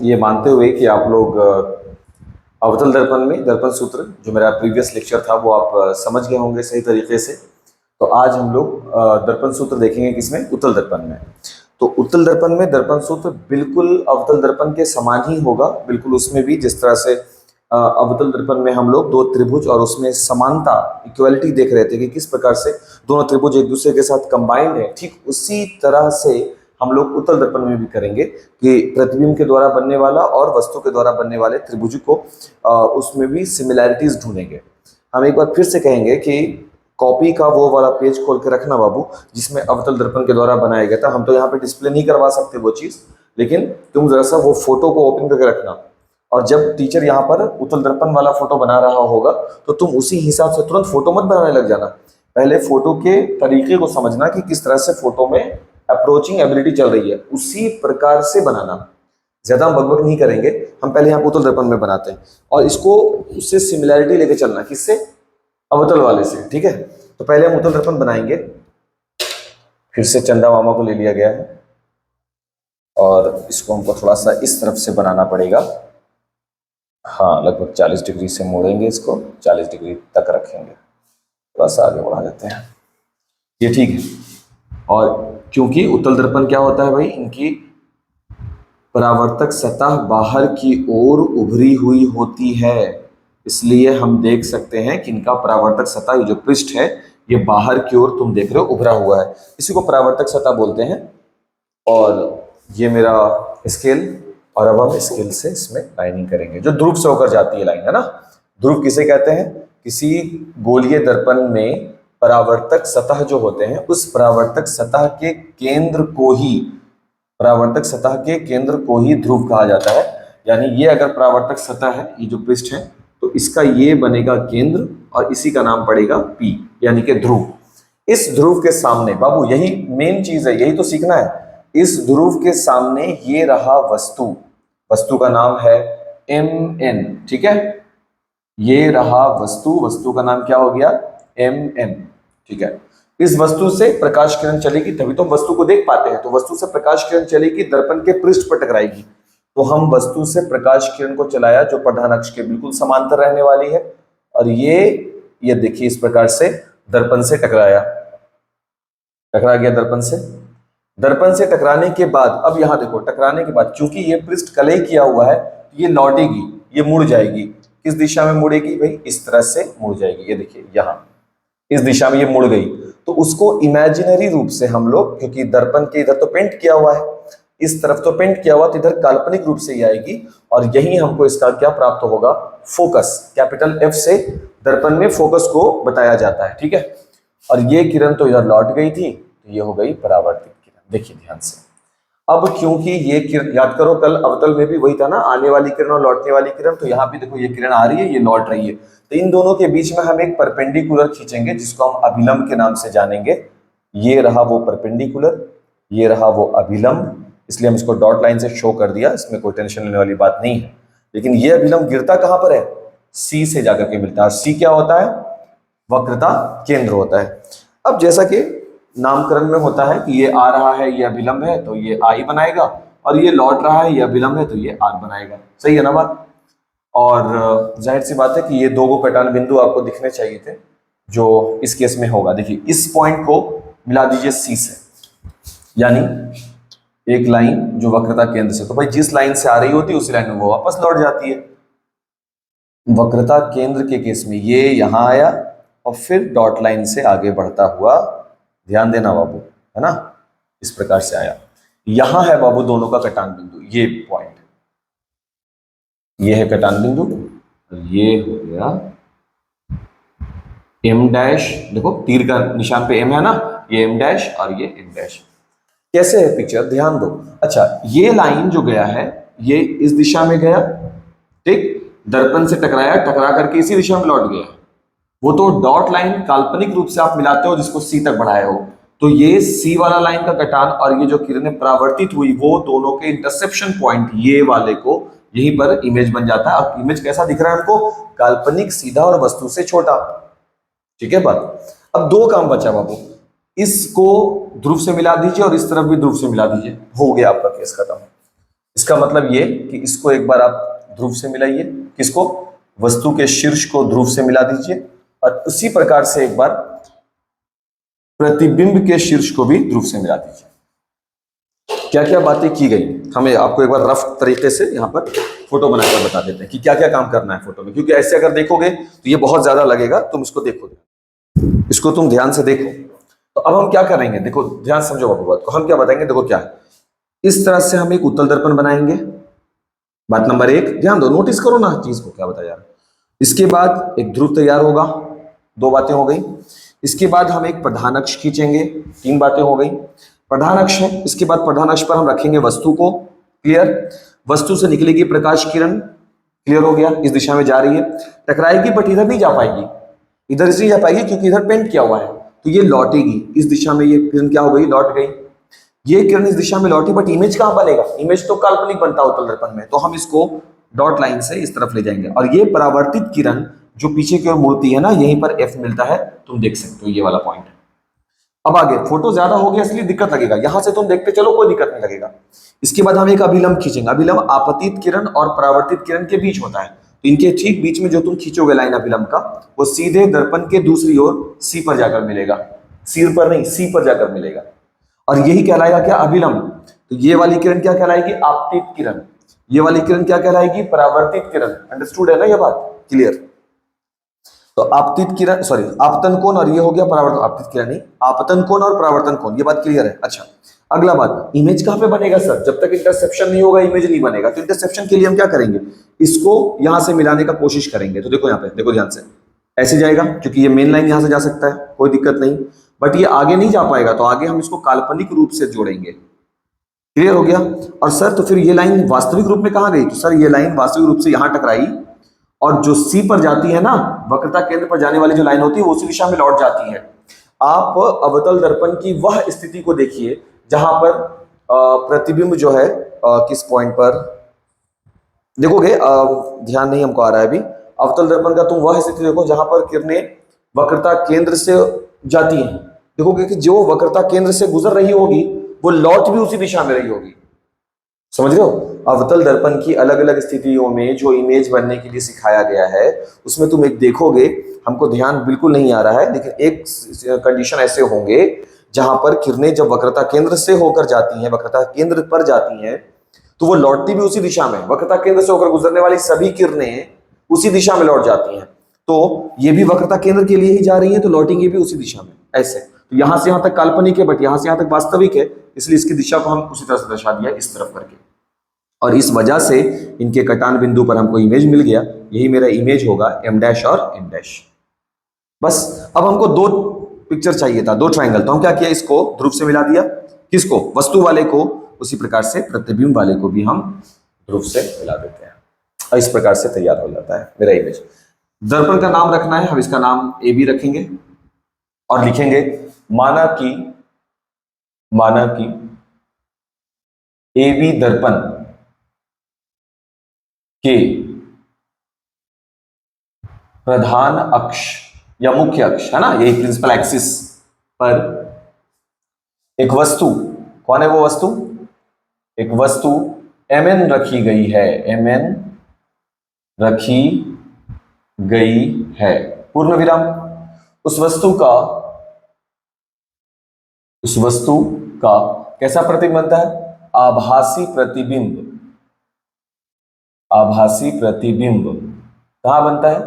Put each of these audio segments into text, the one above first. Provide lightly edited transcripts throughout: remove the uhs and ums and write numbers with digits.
ये मानते हुए कि आप लोग अवतल दर्पण में दर्पण सूत्र जो मेरा प्रीवियस लेक्चर था वो आप समझ गए होंगे सही तरीके से। तो आज हम लोग दर्पण सूत्र देखेंगे किसमें, उत्तल दर्पण में। तो उत्तल दर्पण में दर्पण सूत्र बिल्कुल अवतल दर्पण के समान ही होगा, बिल्कुल उसमें भी जिस तरह से अवतल दर्पण में हम लोग दो त्रिभुज और उसमें समानता इक्वलिटी देख रहे थे कि किस प्रकार से दोनों त्रिभुज एक दूसरे के साथ कंबाइंड है, ठीक उसी तरह से हम लोग उत्तल दर्पण में भी करेंगे कि प्रतिबिंब के द्वारा बनने वाला और वस्तु के द्वारा बनने वाले त्रिभुज को उसमें भी सिमिलैरिटीज ढूंढेंगे। हम एक बार फिर से कहेंगे कि कॉपी का वो वाला पेज खोल के रखना बाबू जिसमें अवतल दर्पण के द्वारा बनाया गया था। हम तो यहाँ पे डिस्प्ले नहीं करवा सकते वो चीज, लेकिन तुम जरा सा वो फोटो को ओपन करके रखना और जब टीचर यहाँ पर उत्तल दर्पण वाला फोटो बना रहा होगा तो तुम उसी हिसाब से तुरंत फोटो मत बनाने लग जाना। पहले फोटो के तरीके को समझना कि किस तरह से फोटो में अप्रोचिंग एबिलिटी चल रही है, उसी प्रकार से बनाना। ज्यादा हम बकबक नहीं करेंगे, हम पहले यहाँ उत्तल दर्पण में बनाते हैं और इसको उससे सिमिलैरिटी लेके चलना, किससे, अवतल वाले से, ठीक है। तो पहले हम उत्तल दर्पण बनाएंगे, फिर से चंदा मामा को ले लिया गया है और इसको हमको थोड़ा सा इस तरफ से बनाना पड़ेगा। हाँ, लगभग 40 डिग्री से मोड़ेंगे, इसको 40 डिग्री तक रखेंगे, थोड़ा सा आगे बढ़ा देते हैं, ये ठीक है। और क्योंकि उत्तल दर्पण क्या होता है भाई, इनकी परावर्तक सतह बाहर की ओर उभरी हुई होती है, इसलिए हम देख सकते हैं कि इनका परावर्तक सतह जो पृष्ठ है ये बाहर की ओर तुम देख रहे हो उभरा हुआ है, इसी को परावर्तक सतह बोलते हैं। और ये मेरा स्केल, और अब हम स्केल से इसमें लाइनिंग करेंगे जो ध्रुव से होकर जाती है लाइन, है ना। ध्रुव किसे कहते हैं, किसी गोलीय दर्पण में परावर्तक सतह जो होते हैं उस परावर्तक सतह के केंद्र को ही, परावर्तक सतह के केंद्र को ही ध्रुव कहा जाता है। यानी ये अगर परावर्तक सतह है, ये जो पृष्ठ है, तो इसका ये बनेगा केंद्र और इसी का नाम पड़ेगा P, यानी कि ध्रुव। इस ध्रुव के सामने बाबू, यही मेन चीज है, यही तो सीखना है। इस ध्रुव के सामने ये रहा वस्तु, वस्तु का नाम है Mn, ठीक है। ये रहा वस्तु, वस्तु का नाम क्या हो गया, Mn, ठीक है। इस वस्तु से प्रकाश किरण चलेगी तभी तो हम वस्तु को देख पाते हैं, तो वस्तु से प्रकाश किरण चलेगी, दर्पण के पृष्ठ पर टकराएगी, तो हम वस्तु से प्रकाश किरण को चलाया जो प्रधान अक्ष के बिल्कुल समांतर रहने वाली है, और ये देखिए इस प्रकार से दर्पण से टकराया, टकरा गया दर्पण से। दर्पण से टकराने के बाद, अब यहां देखो, टकराने के बाद चूंकि ये पृष्ठ कलई किया हुआ है, ये लौटेगी, ये मुड़ जाएगी। किस दिशा में मुड़ेगी भाई, इस तरह से मुड़ जाएगी, ये देखिए यहां इस दिशा में ये मुड़ गई। तो उसको इमेजिनरी रूप से हम लोग, क्योंकि दर्पण के इधर तो पेंट किया हुआ है, इस तरफ तो पेंट किया हुआ, तो इधर काल्पनिक रूप से ही आएगी और यही हमको इसका क्या प्राप्त होगा, फोकस, कैपिटल F से दर्पण में फोकस को बताया जाता है, ठीक है। और ये किरण तो इधर लौट गई थी, तो ये हो गई परावर्तित किरण, देखिए ध्यान से। अब क्योंकि ये किरण, याद करो कल अवतल में भी वही था ना, आने वाली किरण और लौटने वाली किरण, तो यहाँ भी देखो ये किरण आ रही है, ये लौट रही है, तो इन दोनों के बीच में हम एक परपेंडिकुलर खींचेंगे जिसको हम अभिलंब के नाम से जानेंगे। ये रहा वो परपेंडिकुलर, ये रहा वो अभिलंब, इसलिए हम इसको डॉट लाइन से शो कर दिया, इसमें कोई टेंशन लेने वाली बात नहीं है। लेकिन ये अभिलंब गिरता कहां पर है, C से जाकर के मिलता है। C क्या होता है, वक्रता केंद्र होता है। अब जैसा कि नामकरण में होता है कि ये आ रहा है, ये अभिलंब है, तो ये I बनाएगा, और ये लौट रहा है, ये अभिलंब है, तो ये R बनाएगा, सही है ना बात। और जाहिर सी बात है कि ये दो कटान बिंदु आपको दिखने चाहिए थे जो इस केस में होगा। देखिए इस पॉइंट को मिला दीजिए C से, यानी एक लाइन जो वक्रता केंद्र से, तो भाई जिस लाइन से आ रही होती है उसी लाइन में वो वापस लौट जाती है। वक्रता केंद्र के केस में ये यहां आया और फिर डॉट लाइन से आगे बढ़ता हुआ, ध्यान देना बाबू, है ना, इस प्रकार से आया। यहां है बाबू दोनों का कटान बिंदु, ये पॉइंट, ये है कटान बिंदु, ये हो गया M डैश, देखो तीर का निशान पे M है ना, ये M डैश और ये M डैश। कैसे है पिक्चर, ध्यान दो। अच्छा, ये लाइन जो गया है ये इस दिशा में गया, ठीक, दर्पण से टकराया, टकरा करके इसी दिशा में लौट गया। वो तो डॉट लाइन काल्पनिक रूप से आप मिलाते हो जिसको C तक बढ़ाए हो, तो ये C वाला लाइन का कटान और ये जो किरणें परावर्तित हुई वो दोनों के इंटरसेप्शन पॉइंट, ये वाले को यहीं पर इमेज बन जाता है। और इमेज कैसा दिख रहा है हमको, काल्पनिक, सीधा और वस्तु से छोटा, ठीक है बात। अब दो काम बचा बाबू, इसको ध्रुव से मिला दीजिए और इस तरफ भी ध्रुव से मिला दीजिए, हो गया आपका केस खत्म। इसका मतलब ये कि इसको एक बार आप ध्रुव से मिलाइए, किसको, वस्तु के शीर्ष को ध्रुव से मिला दीजिए, और उसी प्रकार से एक बार प्रतिबिंब के शीर्ष को भी ध्रुव से मिला दीजिए। क्या क्या बातें की गई, हमें आपको एक बार रफ तरीके से यहाँ पर फोटो बनाकर बता देते हैं कि क्या क्या काम करना है फोटो में, क्योंकि ऐसे अगर देखोगे तो ये बहुत ज्यादा लगेगा, तुम इसको देखोगे, इसको तुम ध्यान से देखो। तो अब हम क्या करेंगे, देखो ध्यान समझो बाबू बात को, हम क्या बताएंगे, देखो क्या है, इस तरह से हम एक उत्तल दर्पण बनाएंगे, बात नंबर एक, ध्यान दो, नोटिस करो ना चीज को, क्या बताया। इसके बाद एक ध्रुव तैयार होगा, दो बातें हो गई। इसके बाद हम एक प्रधान अक्ष खींचेंगे, तीन बातें हो गई। प्रधान अक्ष है, इसके बाद प्रधान अक्ष पर हम रखेंगे वस्तु को, क्लियर, वस्तु से निकलेगी प्रकाश किरण, क्लियर हो गया, इस दिशा में जा रही है, टकराएगी बट इधर नहीं जा पाएगी, इधर इसलिए जा पाएगी क्योंकि इधर पेंट किया हुआ है, तो ये लौटेगी इस दिशा में, ये किरण क्या हो गई, लौट गई, ये किरण इस दिशा में लौटी, बट इमेज कहां बनेगा, इमेज तो काल्पनिक बनता है उत्तल दर्पण में, तो हम इसको डॉट लाइन से इस तरफ ले जाएंगे, और ये परावर्तित किरण जो पीछे की ओर मुड़ती है ना, यहीं पर एफ मिलता है, तुम देख सकते हो ये वाला पॉइंट। अब आगे फोटो ज्यादा हो गया इसलिए दिक्कत लगेगा, यहां से तुम देखते चलो, कोई दिक्कत नहीं लगेगा। इसके बाद हम एक अभिलंब खींचेंगे, अभिलंब आपतित किरण और परावर्तित किरण के बीच होता है, तो इनके ठीक बीच में जो तुम खींचोगे लाइन अभिलंब का, वो सीधे दर्पण के दूसरी ओर सी पर जाकर मिलेगा, सिर पर नहीं, सी पर जाकर मिलेगा, और यही कहलाएगा क्या, अभिलंब। तो ये वाली किरण क्या कहलाएगी, आपतित किरण, ये वाली किरण क्या कहलाएगी, परावर्तित किरण। अंडरस्टूड है ना ये बात, क्लियर। तो आपतित किरण, सॉरी, आपतन कोण, और ये हो गया परावर्तन, आपतित किरण नहीं, आपतन कोण और परावर्तन कोण, ये बात क्लियर है। अच्छा, अगला बात, इमेज कहां पे बनेगा सर, जब तक इंटरसेप्शन नहीं होगा इमेज नहीं बनेगा, तो इंटरसेप्शन के लिए हम क्या करेंगे, इसको यहां से मिलाने का कोशिश करेंगे। तो देखो यहाँ पे, देखो ध्यान से, ऐसे जाएगा क्योंकि ये मेन लाइन यहां से जा सकता है, कोई दिक्कत नहीं, बट ये आगे नहीं जा पाएगा, तो आगे हम इसको काल्पनिक रूप से जोड़ेंगे, क्लियर हो गया। और सर तो फिर ये लाइन वास्तविक रूप में कहां गई, तो सर ये लाइन वास्तविक रूप से यहां टकराई, और जो सी पर जाती है ना, वक्रता केंद्र पर जाने वाली जो लाइन होती है वो उसी दिशा में लौट जाती है। आप अवतल दर्पण की वह स्थिति को देखिए जहां पर प्रतिबिंब जो है किस पॉइंट पर देखोगे, ध्यान नहीं हमको आ रहा है अभी, अवतल दर्पण का तुम वह स्थिति देखो जहां पर किरणें वक्रता केंद्र से जाती हैं, देखोगे कि जो वक्रता केंद्र से गुजर रही होगी वो लौट भी उसी दिशा में रही होगी, समझ रहे हो। अवतल दर्पण की अलग अलग स्थितियों में जो इमेज बनने के लिए सिखाया गया है, उसमें तुम एक देखोगे, हमको ध्यान बिल्कुल नहीं आ रहा है, लेकिन एक कंडीशन ऐसे होंगे जहां पर किरणें जब वक्रता केंद्र से होकर जाती हैं, वक्रता केंद्र पर जाती हैं, तो वो लौटती भी उसी दिशा में, वक्रता केंद्र से होकर गुजरने वाली सभी किरणें उसी दिशा में लौट जाती हैं, तो ये भी वक्रता केंद्र के लिए ही जा रही हैं, तो लौटेंगे भी उसी दिशा में, ऐसे। तो यहां से यहां तक काल्पनिक है, बट यहां से यहां तक वास्तविक है, इसलिए इसकी दिशा को हम उसी तरह से दर्शा दिया, इस तरफ करके, और इस वजह से इनके कटान बिंदु पर हमको इमेज मिल गया, यही मेरा इमेज होगा एम डैश और एम डैश। बस अब हमको दो पिक्चर चाहिए था, दो ट्रायंगल, तो हम क्या किया, इसको ध्रुव से मिला दिया, किसको, वस्तु वाले को, उसी प्रकार से प्रतिबिंब वाले को भी हम ध्रुव से मिला देते हैं, और इस प्रकार से तैयार हो जाता है मेरा इमेज। दर्पण का नाम रखना है, हम इसका नाम ए बी रखेंगे और लिखेंगे माना कि ए बी दर्पण के प्रधान अक्ष या मुख्य अक्ष है ना, यही प्रिंसिपल एक्सिस पर एक वस्तु, कौन है वो वस्तु, एक वस्तु mn रखी गई है, mn रखी गई है, पूर्ण विराम। उस वस्तु का कैसा प्रतिबिंब बनता है, आभासी प्रतिबिंब, आभासी प्रतिबिंब कहां बनता है,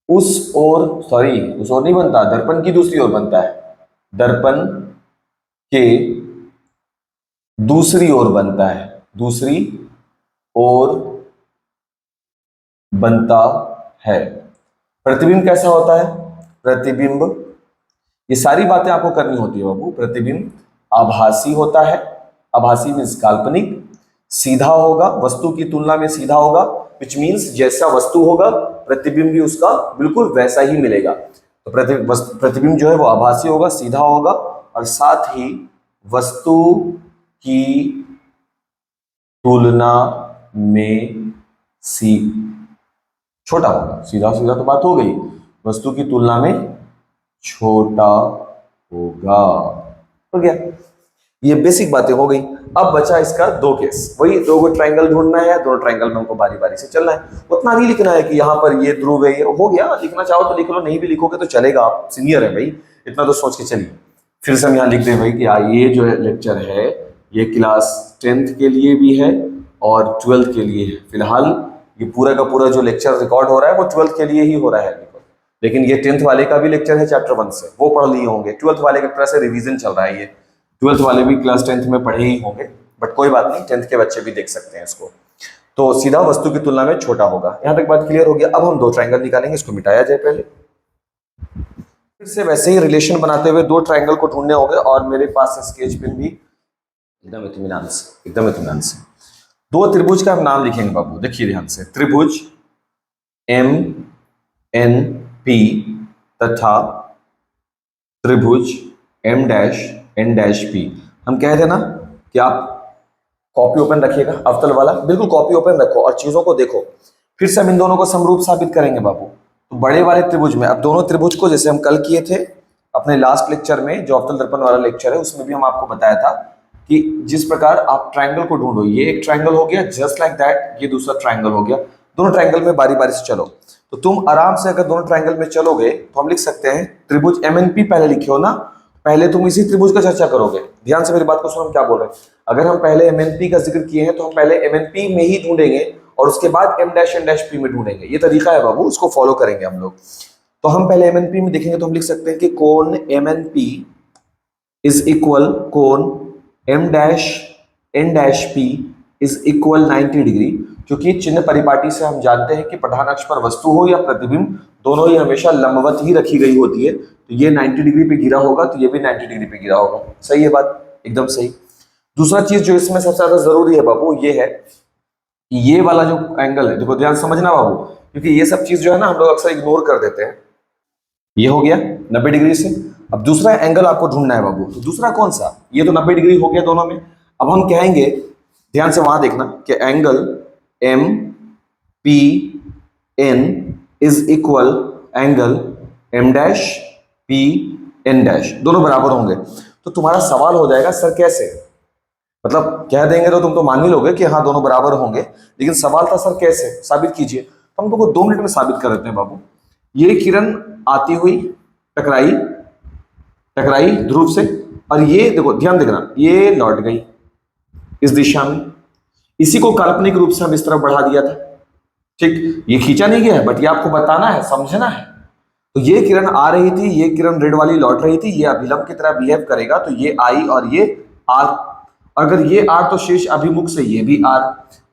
उस ओर नहीं बनता, दर्पण की दूसरी ओर बनता है, दर्पण के दूसरी ओर बनता है, दूसरी ओर बनता है। प्रतिबिंब कैसा होता है, प्रतिबिंब, ये सारी बातें आपको करनी होती है बाबू। प्रतिबिंब आभासी होता है, आभासी मीन्स काल्पनिक, सीधा होगा, वस्तु की तुलना में सीधा होगा, विच मीन्स जैसा वस्तु होगा प्रतिबिंब भी उसका बिल्कुल वैसा ही मिलेगा। तो प्रतिबिंब जो है वो आभासी होगा, सीधा होगा, और साथ ही वस्तु की तुलना में छोटा होगा, सीधा सीधा तो बात हो गई, वस्तु की तुलना में छोटा होगा, हो गया। ये बेसिक बातें हो गई। अब बचा इसका दो केस, वही दो को ट्रायंगल ढूंढना है, दोनों ट्रायंगल में हमको बारी बारी से चलना है। उतना नहीं लिखना है कि यहाँ पर ये ध्रुव है, ये हो गया, लिखना चाहो तो लिख लो, नहीं भी लिखोगे तो चलेगा, आप सीनियर है भाई, इतना तो सोच के चलिए। फिर से हम यहाँ लिखते हैं भाई कि ये जो लेक्चर है ये क्लास 10th के लिए भी है और 12th के लिए है। फिलहाल ये पूरा का पूरा जो लेक्चर रिकॉर्ड हो रहा है वो 12th के लिए ही हो रहा है, लेकिन ये 10th वाले का भी लेक्चर है चैप्टर 1 से, वो पढ़ लिए होंगे। 12th वाले की तरह से रिवीजन चल रहा है, ये 12th वाले भी क्लास 10th में पढ़े ही होंगे, बट कोई बात नहीं, 10th के बच्चे भी देख सकते हैं इसको। तो सीधा वस्तु की तुलना में छोटा होगा। यहां तक बात क्लियर हो गया। अब हम दो ट्रायंगल निकालेंगे, इसको मिटाया जाए पहले। फिर से वैसे ही रिलेशन बनाते हुए दो ट्रायंगल को ढूंढने होंगे, और मेरे पास स्केच पेन भी एकदम इत्मीनान से, एकदम इत्मीनान से। दो त्रिभुज का हम नाम लिखेंगे बाबू, देखिए ध्यान से। त्रिभुज MNP तथा त्रिभुज M-N-P। हम कह देना कि आप कॉपी ओपन रखिएगा, अवतल वाला बिल्कुल कॉपी ओपन रखो और चीजों को देखो। फिर से हम इन दोनों को समरूप साबित करेंगे बाबू। तो बड़े वाले त्रिभुज में, अब दोनों त्रिभुज को जैसे हम कल किए थे अपने लास्ट लेक्चर में, जो अवतल दर्पण वाला लेक्चर है, उसमें भी हम आपको बताया था कि जिस प्रकार आप ट्रायंगल को ढूंढो, ये एक ट्रायंगल हो गया, जस्ट लाइक दैट ये दूसरा ट्रायंगल हो गया। दोनों ट्रायंगल में बारी बारी से चलो, तो तुम आराम से अगर दोनों ट्रायंगल में चलोगे तो हम लिख सकते हैं त्रिभुज MNP पहले लिखे हो ना, पहले तुम इसी त्रिभुज का चर्चा करोगे। ध्यान से मेरी बात को सुनो, हम क्या बोल रहे हैं। अगर हम पहले MNP का जिक्र किए हैं तो हम पहले MNP में ही ढूंढेंगे और उसके बाद M-N-P में ढूंढेंगे। ये तरीका है बाबू, उसको फॉलो करेंगे हम लोग। तो हम पहले MNP में देखेंगे तो हम लिख सकते हैं कि कोण MNP इज इक्वल कोण M-N-P इज इक्वल 90 डिग्री। क्योंकि चिन्ह परिपाटी से हम जानते हैं कि प्रधान अक्ष पर वस्तु हो या प्रतिबिंब, दोनों ही हमेशा लंबवत ही रखी गई होती है। तो ये 90 डिग्री पे गिरा होगा तो ये भी 90 डिग्री पे गिरा होगा। सही है बात, एकदम सही। दूसरा चीज जो इसमें सबसे ज्यादा जरूरी है बाबू, ये है कि ये वाला जो एंगल है, देखो ध्यान समझना बाबू, क्योंकि ये सब चीज जो है ना हम लोग अक्सर इग्नोर कर देते हैं। ये हो गया 90 डिग्री से। अब दूसरा एंगल आपको ढूंढना है बाबू, तो दूसरा कौन सा, ये तो 90 डिग्री हो गया दोनों में। अब हम कहेंगे, ध्यान से वहां देखना, कि angle MPN is equal angle M-P-N-, दोनों बराबर होंगे। तो तुम्हारा सवाल हो जाएगा सर कैसे, मतलब कह देंगे तो तुम तो मान ही लोगे कि हाँ दोनों बराबर होंगे, लेकिन सवाल था सर कैसे साबित कीजिए। तो हम तुमको 2 मिनट में साबित कर देते हैं बाबू। ये किरण आती हुई टकराई ध्रुव से, और ये देखो ध्यान देखना, ये लौट गई इस दिशा में। इसी को काल्पनिक रूप से हम इस तरफ बढ़ा दिया था, ठीक, ये खींचा नहीं गया है, बट ये आपको बताना है, समझना है। तो ये किरण आ रही थी, ये किरण रेड वाली लौट रही थी, ये अभिलंब की तरह बिहेव करेगा, तो ये I और ये R। अगर ये R तो शेष अभिमुख से ये भी R।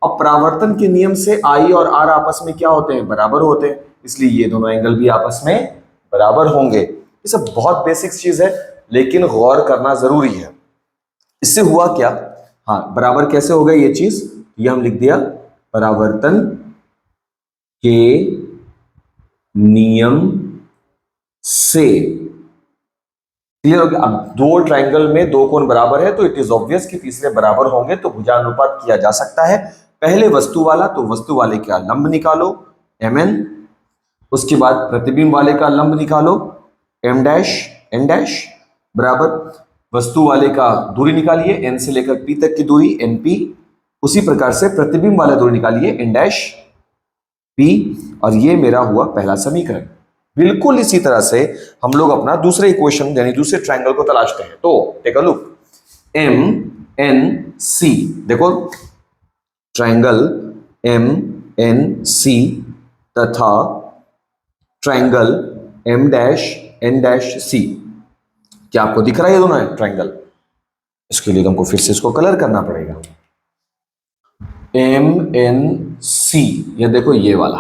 अब परावर्तन के नियम से I और R आपस में क्या होते हैं, बराबर होते हैं, इसलिए ये दोनों एंगल भी आपस में बराबर होंगे। ये सब बहुत बेसिक चीज है, लेकिन गौर करना जरूरी है। इससे हुआ क्या, हाँ बराबर कैसे हो गया ये चीज, ये हम लिख दिया परावर्तन के नियम से। क्लियर हो गया। अब दो ट्रायंगल में दो कोण बराबर है तो इट इज ऑब्वियस कि तीसरे बराबर होंगे, तो भुजानुपात किया जा सकता है। पहले वस्तु वाला, तो वस्तु वाले का लंब निकालो MN, उसके बाद प्रतिबिंब वाले का लंब निकालो M-N- बराबर वस्तु वाले का दूरी निकालिए N से लेकर P तक की दूरी NP। उसी प्रकार से प्रतिबिंब वाला दूरी निकालिए N-P, और ये मेरा हुआ पहला समीकरण। बिल्कुल इसी तरह से हम लोग अपना दूसरे इक्वेशन यानी दूसरे ट्रायंगल को तलाशते हैं। तो टेक अ लुक, MNC, देखो ट्रायंगल MNC तथा ट्रायंगल M-N-C, क्या आपको दिख रहा है ये दोनों है ट्रायंगल? इसके लिए तुमको फिर से इसको कलर करना पड़ेगा। MNC, ये देखो ये वाला,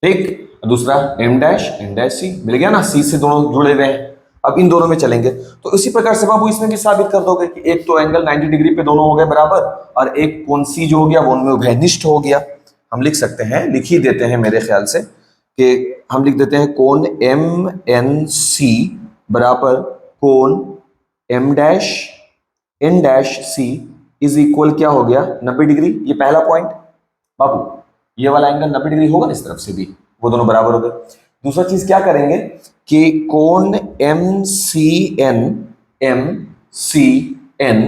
ठीक, दूसरा M-N-C, मिल गया ना, C से दोनों जुड़े हुए हैं। अब इन दोनों में चलेंगे तो इसी प्रकार से बाबू इसमें भी साबित कर दोगे कि एक तो एंगल 90 डिग्री पे दोनों हो गए बराबर, और एक कोण C जो हो गया वो उनमें उभयनिष्ठ हो गया। हम लिख सकते हैं, लिख ही देते हैं मेरे ख्याल से, कि हम लिख देते हैं कोण MNC बराबर कोण M-N-C इज इक्वल क्या हो गया, 90 डिग्री। ये पहला पॉइंट बाबू, ये वाला एंगल 90 डिग्री होगा ना इस तरफ से भी, वो दोनों बराबर हो गए। दूसरा चीज क्या करेंगे कि कोण MCN एन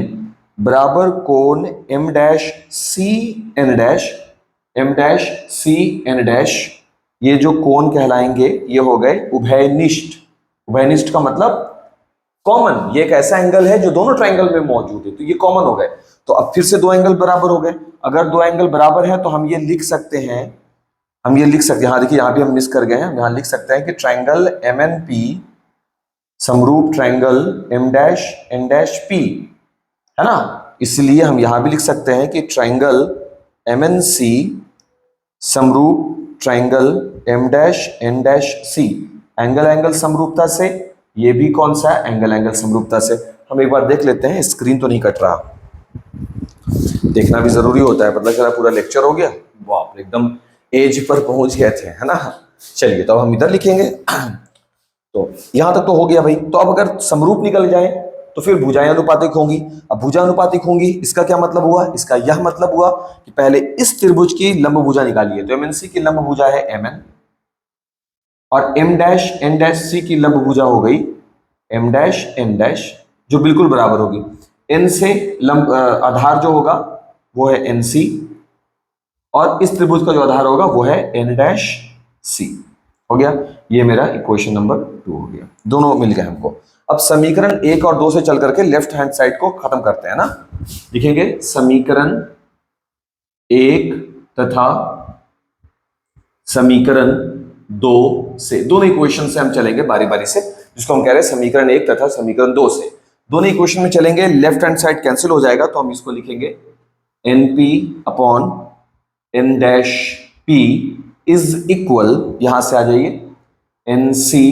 बराबर कोण m dash c n dash, m dash c n dash, ये जो कोण कहलाएंगे ये हो गए उभयनिष्ठ। उभयनिष्ठ का मतलब कॉमन, ये एक ऐसा एंगल है जो दोनों ट्रायंगल में मौजूद है, तो ये कॉमन हो गए। तो अब फिर से दो एंगल बराबर हो गए। अगर दो एंगल बराबर है तो हम ये लिख सकते हैं, हाँ देखिए यहाँ भी हम मिस कर गए हैं, यहाँ लिख सकते हैं कि ट्रायंगल एम एन पी समरूप triangle M dash N dash p, है ना। इसलिए हम यहां भी लिख सकते हैं कि ट्रायंगल एम एन सी समरूप triangle M dash N dash C, angle angle समरूपता से, ये भी कौन सा है, एंगल एंगल समरूपता से। हम एक बार देख लेते हैं, स्क्रीन तो नहीं कट रहा, देखना भी जरूरी होता है, पता चला पूरा लेक्चर हो गया, बाप रे एकदम एज पर पहुंच गए थे, है ना। चलिए तो अब हम इधर लिखेंगे। तो यहां तक तो हो गया भाई। तो अब अगर समरूप निकल जाए तो फिर भुजाएं अनुपातिक होंगी। अब भुजा अनुपातिक होंगी, इसका क्या मतलब हुआ, इसका यह मतलब हुआ कि पहले इस त्रिभुज की लंब भुजा निकालिए। तो एमएनसी की लंब भुजा है एमएन, और एम डैश एन डैश सी की लंब भुजा हो गई एम डैश एन डैश, जो बिल्कुल बराबर होगी। एन से लंब आधार जो होगा वो है एन सी, और इस त्रिभुज का जो आधार होगा वो है एन डैश सी। हो गया, ये मेरा इक्वेशन नंबर 2 हो गया, दोनों मिल गए हमको। अब समीकरण 1 और 2 से चल करके लेफ्ट हैंड साइड को खत्म करते हैं ना। लिखेंगे समीकरण 1 तथा समीकरण 2 से, दोनों इक्वेशन से हम चलेंगे बारी बारी से, जिसको हम कह रहे हैं समीकरण 1 तथा समीकरण 2 से। दोनों इक्वेशन में चलेंगे, लेफ्ट हैंड साइड कैंसिल हो जाएगा, तो हम इसको लिखेंगे NP upon N dash P is equal, यहां से आ जाइए, N C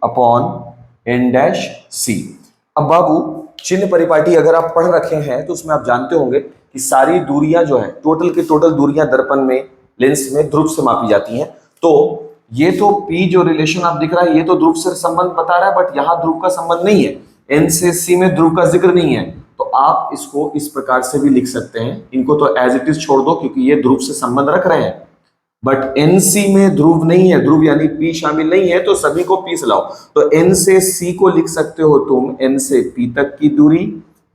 upon N dash C. अब बाबू चिन्ह परिपाटी अगर आप पढ़ रखे हैं तो उसमें आप जानते होंगे कि सारी दूरियां जो है, टोटल के टोटल दूरियां दर्पण में, लेंस में ध्रुव से मापी जाती हैं। तो ये तो P जो रिलेशन आप दिख रहा है ये तो ध्रुव से संबंध बता रहा है, बट यहां ध्रुव का संबंध नहीं है, एन से सी में ध्रुव का जिक्र नहीं है। तो आप इसको इस प्रकार से भी लिख सकते हैं, इनको तो एज इट इज छोड़ दो क्योंकि ये ध्रुव से संबंध रख रहे हैं, बट एनसी में ध्रुव नहीं है, ध्रुव यानी पी शामिल नहीं है, तो सभी को पी से लाओ। तो एन से सी को लिख सकते हो तुम एन से पी तक की दूरी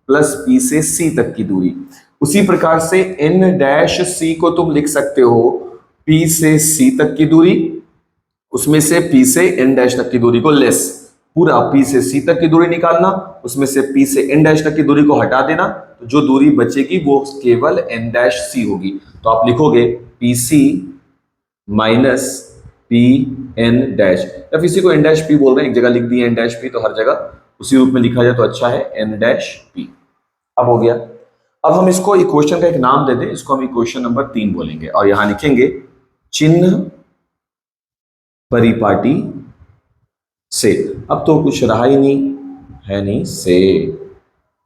प्लस पी से सी तक की दूरी। उसी प्रकार से एन डैश सी को तुम लिख सकते हो पी से सी तक की दूरी, उसमें से पी से एन डैश तक की दूरी को लेस, पूरा पी से सी तक की दूरी निकालना, उसमें से पी से एन डैश तक की दूरी को हटा देना, तो जो दूरी बचेगी वो केवल एन डैश सी होगी। तो आप लिखोगे p c minus p n dash, या इसी को एन डैश पी बोल रहे हैं, एक जगह लिख दिए एन डैश पी, तो हर जगह उसी रूप में लिखा जाए तो अच्छा है, एन डैश पी। अब हो गया। अब हम इसको इक्वेशन का एक नाम दे दें, इसको हम इक्वेशन नंबर 3 बोलेंगे, और यहां लिखेंगे चिन्ह परिपाटी से। अब तो कुछ रहा ही नहीं है, नहीं से,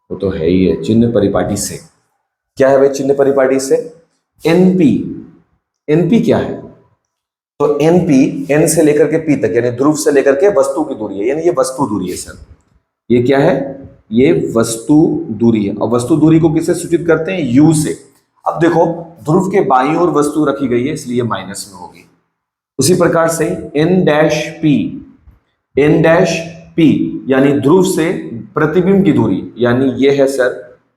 वो तो है ही है, चिन्ह परिपाटी से। क्या है भाई चिन्ह परिपाटी से? एनपी। एनपी क्या है? तो एनपी एन से लेकर के पी तक, यानी ध्रुव से लेकर के वस्तु की दूरी है, यानी ये वस्तु दूरी है सर। ये क्या है? ये वस्तु दूरी है, और वस्तु दूरी को किससे सूचित करते हैं? यू से। अब देखो ध्रुव के बाईं ओर वस्तु रखी गई है इसलिए माइनस में होगी। उसी प्रकार से n dash p, n dash p यानी ध्रुव से प्रतिबिंब की दूरी, यानी ये है सर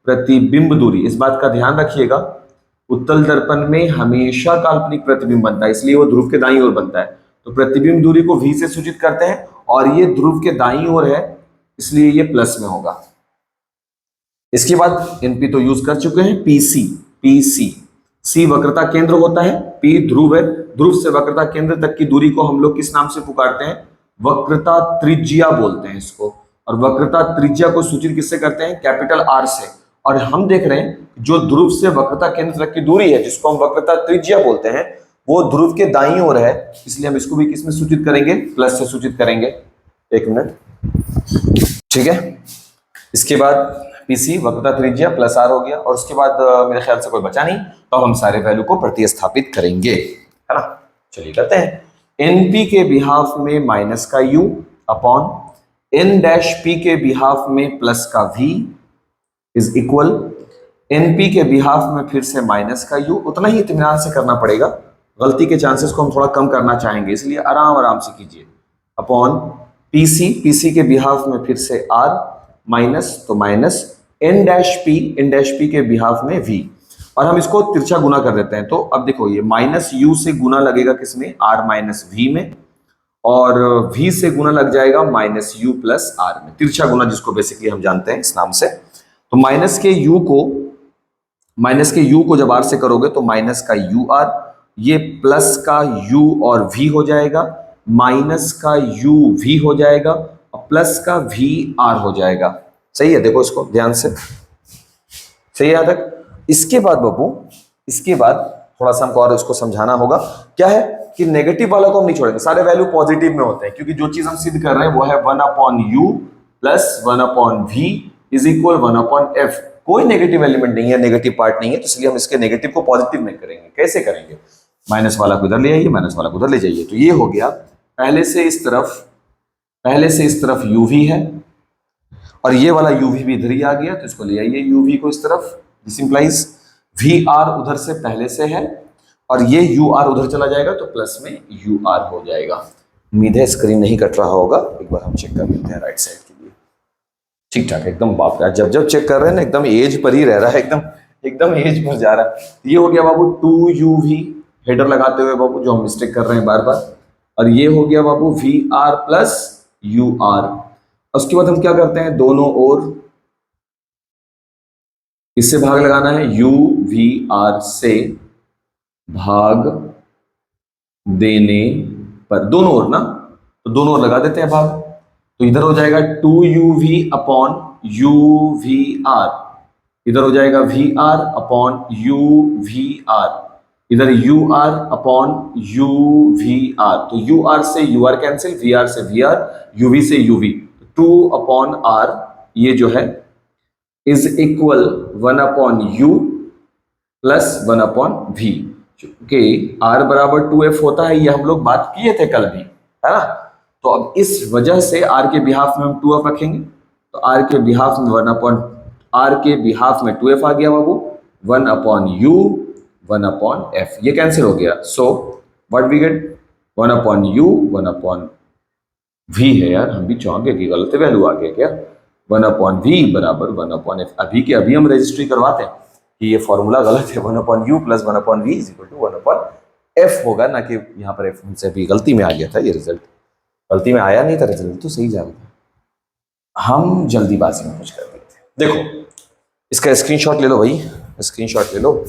प्रतिबिंब दूरी। इस बात का ध्यान रखिएगा, उत्तल दर्पण में हमेशा काल्पनिक प्रतिबिंब बनता है, इसलिए वो ध्रुव के दाईं ओर बनता है। तो प्रतिबिंब दूरी को v से सूचित करते हैं, और ये ध्रुव के दाईं ओर है इसलिए ये प्लस में होगा। इसके बाद एनपी तो यूज कर चुके हैं, पीसी। पीसी, सी वक्रता केंद्र होता है, पी ध्रुव है, ध्रुव से वक्रता केंद्र तक की दूरी को हम लोग किस नाम से पुकारते हैं? वक्रता त्रिज्या बोलते हैं इसको। और वक्रता त्रिज्या को सूचित किससे करते हैं? कैपिटल आर से। और हम देख रहे हैं जो ध्रुव से वक्रता केंद्र तक की दूरी है, जिसको हम वक्रता त्रिज्या बोलते हैं, वो ध्रुव के दाईं ओर है, इसलिए हम इसको भी किस में सूचित करेंगे? प्लस से सूचित करेंगे। एक मिनट, ठीक है। इसके बाद पीसी वक्रता त्रिज्या प्लस आर हो गया, और उसके बाद मेरे ख्याल से कोई बचा नहीं, तो हम सारे वैल्यू को प्रतिस्थापित करेंगे, है ना। चलिए करते हैं। एनपी के बिहाफ में माइनस का u upon N dash p के बिहाफ में प्लस का वी इज इक्वल, एनपी के बिहाफ में फिर से माइनस का यू, उतना ही इत्मीनान से करना पड़ेगा, गलती के चांसेस को हम थोड़ा कम करना चाहेंगे, इसलिए आराम आराम से कीजिए, अपॉन पीसी, पीसी के बिहाफ में फिर से आर माइनस, तो माइनस इन डैश पी के बिहाफ में v, और हम इसको तिरछा गुना कर देते हैं। तो अब देखो ये माइनस यू से गुना लगेगा किसमें, r माइनस वी में, और v से गुना लग जाएगा माइनस यू प्लस आर में, तिरछा गुना जिसको बेसिकली हम जानते हैं इस नाम से। तो माइनस के u को जब r से करोगे तो माइनस का यू आर, ये प्लस का u और v हो जाएगा, माइनस का u v हो जाएगा, और प्लस का v r हो जाएगा। सही है, देखो इसको ध्यान से, सही है यहाँ तक। इसके बाद बाबू, इसके बाद थोड़ा सा हमको और इसको समझाना होगा, क्या है कि नेगेटिव वाला को हम नहीं छोड़ेंगे, सारे वैल्यू पॉजिटिव में होते हैं, क्योंकि जो चीज हम सिद्ध कर रहे हैं वो है 1/u plus 1/v is equal 1/f। कोई नेगेटिव एलिमेंट नहीं है, नेगेटिव पार्ट नहीं है, तो इसलिए हम इसके नेगेटिव को पॉजिटिव में करेंगे। कैसे करेंगे, माइनस वाला को इधर ले आइए, माइनस वाला को उधर ले जाइए। तो ये हो गया, पहले से इस तरफ uv है, और ये वाला uv भी इधर ही आ गया, तो इसको ले आइए uv को इस तरफ। दिस इंप्लाइज vr उधर से पहले से है, और ये ur उधर चला जाएगा, तो प्लस में ur हो जाएगा। उम्मीद है स्क्रीन नहीं कट रहा होगा, एक बार हम चेक कर लेते हैं राइट साइड के लिए। ठीक ठाक एकदम, बाप रे, जब चेक कर रहे हैं ना एकदम एज पर ही रह रहा है, एकदम एज पर जा रहा है। ये हो गया बाबू 2uv, हेडर लगाते हुए बाबू जो हम मिस्टेक कर रहे हैं बार बार, और ये हो गया बाबू vr प्लस ur। उसके बाद हम क्या करते हैं, दोनों ओर इससे भाग लगाना है, u v r से भाग देने पर, दोनों ओर ना, तो दोनों ओर लगा देते हैं भाग, तो इधर हो जाएगा 2uv अपॉन uvr, इधर हो जाएगा vr अपॉन uvr, इधर ur अपॉन uvr, तो ur से ur कैंसिल, vr से vr, uv से uv, 2 अपॉन r ये जो है is equal 1/u plus 1/v, क्योंकि r बराबर 2f होता है, ये हम लोग बात किए थे कल भी, है ना। तो अब इस वजह से r के बिहाफ में हम 2f रखेंगे, तो r के बिहाफ में 2f आ गया बाबू, 1/u 1/f, ये कैंसिल हो गया। So what we get, 1/u 1/v है यार, हम भी चौंके कि गलत वैल्यू आ गया क्या, 1/v बराबर 1/f। अभी के अभी हम रजिस्ट्री करवाते हैं कि ये फॉर्मूला गलत है, 1/u plus 1/v is equal to 1/f होगा, ना कि यहाँ पर f हमसे भी गलती में आ गया था, ये रिजल्ट गलती में आया नहीं था, रिजल्ट तो सही जा रहा था, हम जल्दीबाजी में कुछ कर दिए थे। देखो इसका स्क्रीनशॉट ले लो भाई, स्क्रीनशॉट ले लो।